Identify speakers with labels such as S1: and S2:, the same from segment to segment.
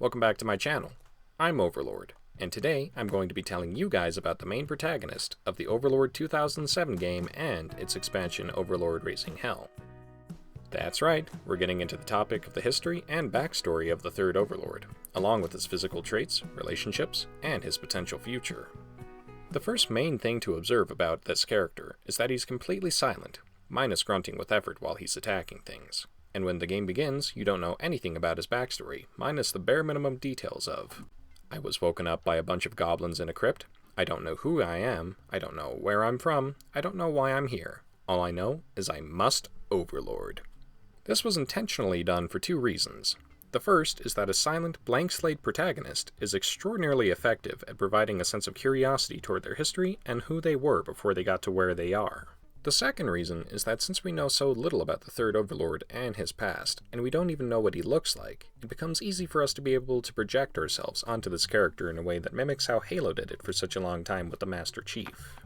S1: welcome back to my channel. I'm Overlord, and today I'm going to be telling you guys about the main protagonist of the Overlord 2007 game and its expansion Overlord Raising Hell. That's right, we're getting into the topic of the history and backstory of the third Overlord, along with his physical traits, relationships, and his potential future. The first main thing to observe about this character is that he's completely silent, minus grunting with effort while he's attacking things. And when the game begins, you don't know anything about his backstory, minus the bare minimum details of, I was woken up by a bunch of goblins in a crypt, I don't know who I am, I don't know where I'm from, I don't know why I'm here. All I know is I must Overlord. This was intentionally done for two reasons. The first is that a silent, blank slate protagonist is extraordinarily effective at providing a sense of curiosity toward their history and who they were before they got to where they are. The second reason is that since we know so little about the third Overlord and his past, and we don't even know what he looks like, it becomes easy for us to be able to project ourselves onto this character in a way that mimics how Halo did it for such a long time with the Master Chief.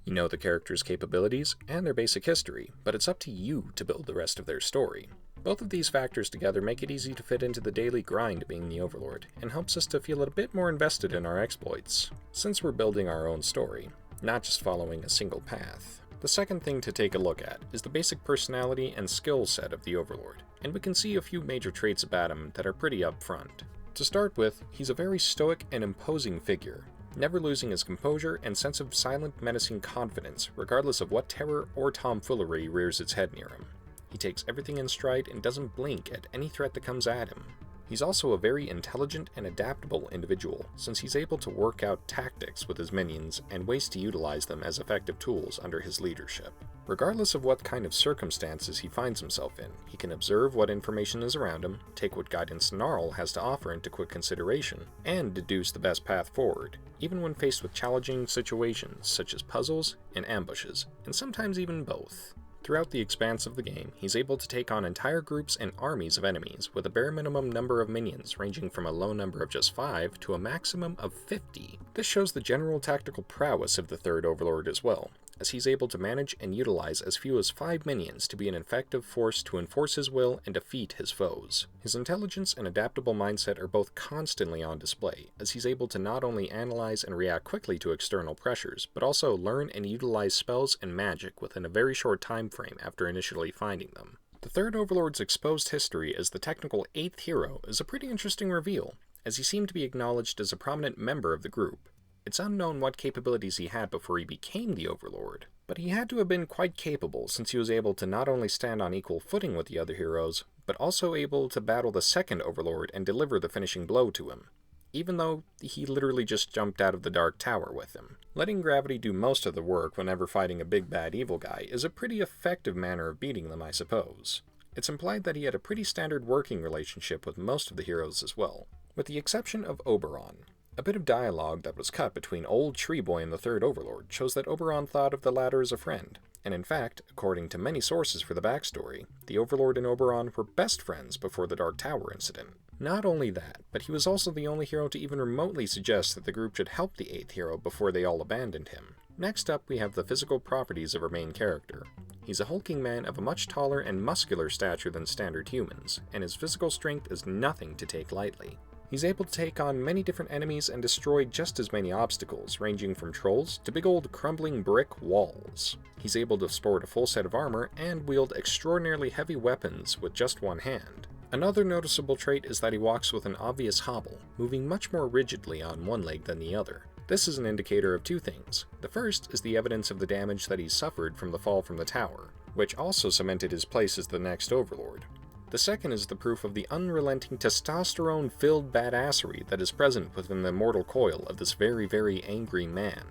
S1: You know the character's capabilities and their basic history, but it's up to you to build the rest of their story. Both of these factors together make it easy to fit into the daily grind of being the Overlord, and helps us to feel a bit more invested in our exploits, since we're building our own story, not just following a single path. The second thing to take a look at is the basic personality and skill set of the Overlord, and we can see a few major traits about him that are pretty upfront. To start with, he's a very stoic and imposing figure, never losing his composure and sense of silent, menacing confidence, regardless of what terror or tomfoolery rears its head near him. He takes everything in stride and doesn't blink at any threat that comes at him. He's also a very intelligent and adaptable individual, since he's able to work out tactics with his minions and ways to utilize them as effective tools under his leadership. Regardless of what kind of circumstances he finds himself in, he can observe what information is around him, take what guidance Gnarl has to offer into quick consideration, and deduce the best path forward, even when faced with challenging situations such as puzzles and ambushes, and sometimes even both. Throughout the expanse of the game, he's able to take on entire groups and armies of enemies with a bare minimum number of minions ranging from a low number of just 5 to a maximum of 50. This shows the general tactical prowess of the third Overlord as well, as he's able to manage and utilize as few as 5 minions to be an effective force to enforce his will and defeat his foes. His intelligence and adaptable mindset are both constantly on display, as he's able to not only analyze and react quickly to external pressures, but also learn and utilize spells and magic within a very short time frame after initially finding them. The third Overlord's exposed history as the technical 8th hero is a pretty interesting reveal, as he seemed to be acknowledged as a prominent member of the group. It's unknown what capabilities he had before he became the Overlord, but he had to have been quite capable since he was able to not only stand on equal footing with the other heroes, but also able to battle the second Overlord and deliver the finishing blow to him, even though he literally just jumped out of the Dark Tower with him. Letting gravity do most of the work whenever fighting a big bad evil guy is a pretty effective manner of beating them, I suppose. It's implied that he had a pretty standard working relationship with most of the heroes as well, with the exception of Oberon. A bit of dialogue that was cut between Old Tree Boy and the third Overlord shows that Oberon thought of the latter as a friend, and in fact, according to many sources for the backstory, the Overlord and Oberon were best friends before the Dark Tower incident. Not only that, but he was also the only hero to even remotely suggest that the group should help the 8th hero before they all abandoned him. Next up, we have the physical properties of our main character. He's a hulking man of a much taller and muscular stature than standard humans, and his physical strength is nothing to take lightly. He's able to take on many different enemies and destroy just as many obstacles, ranging from trolls to big old crumbling brick walls. He's able to sport a full set of armor and wield extraordinarily heavy weapons with just one hand. Another noticeable trait is that he walks with an obvious hobble, moving much more rigidly on one leg than the other. This is an indicator of two things. The first is the evidence of the damage that he suffered from the fall from the tower, which also cemented his place as the next Overlord. The second is the proof of the unrelenting testosterone-filled badassery that is present within the mortal coil of this very, very angry man.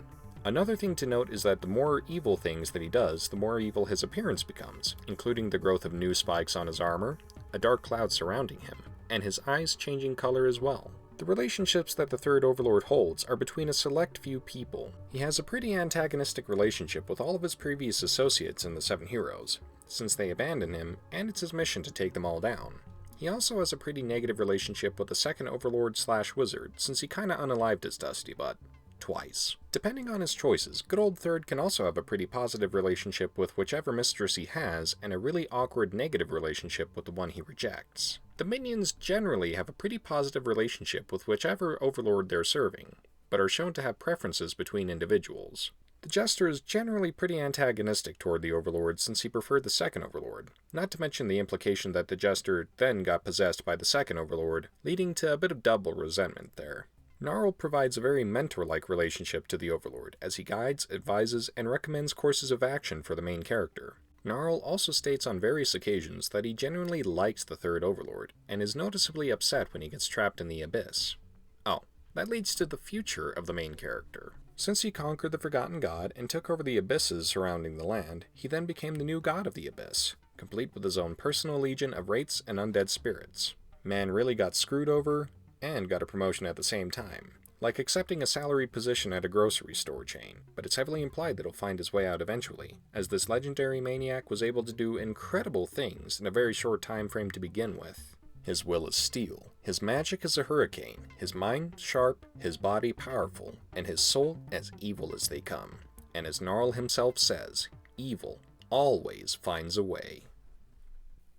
S1: Another thing to note is that the more evil things that he does, the more evil his appearance becomes, including the growth of new spikes on his armor, a dark cloud surrounding him, and his eyes changing color as well. The relationships that the third Overlord holds are between a select few people. He has a pretty antagonistic relationship with all of his previous associates in the 7 heroes, since they abandon him, and it's his mission to take them all down. He also has a pretty negative relationship with the second Overlord/Wizard, since he kinda unalived his dusty butt. twice. Depending on his choices, good old Third can also have a pretty positive relationship with whichever mistress he has, and a really awkward negative relationship with the one he rejects. The minions generally have a pretty positive relationship with whichever overlord they're serving, but are shown to have preferences between individuals. The Jester is generally pretty antagonistic toward the Overlord since he preferred the second Overlord, not to mention the implication that the Jester then got possessed by the second Overlord, leading to a bit of double resentment there. Gnarl provides a very mentor-like relationship to the Overlord, as he guides, advises, and recommends courses of action for the main character. Gnarl also states on various occasions that he genuinely likes the third Overlord, and is noticeably upset when he gets trapped in the Abyss. Oh, that leads to the future of the main character. Since he conquered the Forgotten God and took over the abysses surrounding the land, he then became the new god of the Abyss, complete with his own personal legion of wraiths and undead spirits. Man really got screwed over, and got a promotion at the same time, like accepting a salaried position at a grocery store chain, but it's heavily implied that he'll find his way out eventually, as this legendary maniac was able to do incredible things in a very short time frame to begin with. His will is steel, his magic is a hurricane, his mind sharp, his body powerful, and his soul as evil as they come. And as Gnarl himself says, evil always finds a way.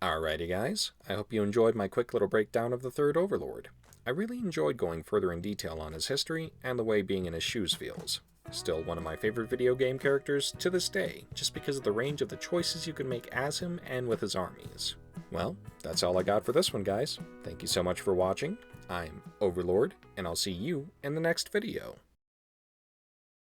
S1: Alrighty guys, I hope you enjoyed my quick little breakdown of the third Overlord. I really enjoyed going further in detail on his history and the way being in his shoes feels. Still one of my favorite video game characters to this day, just because of the range of the choices you can make as him and with his armies. Well, that's all I got for this one, guys. Thank you so much for watching. I'm Overlord, and I'll see you in the next video.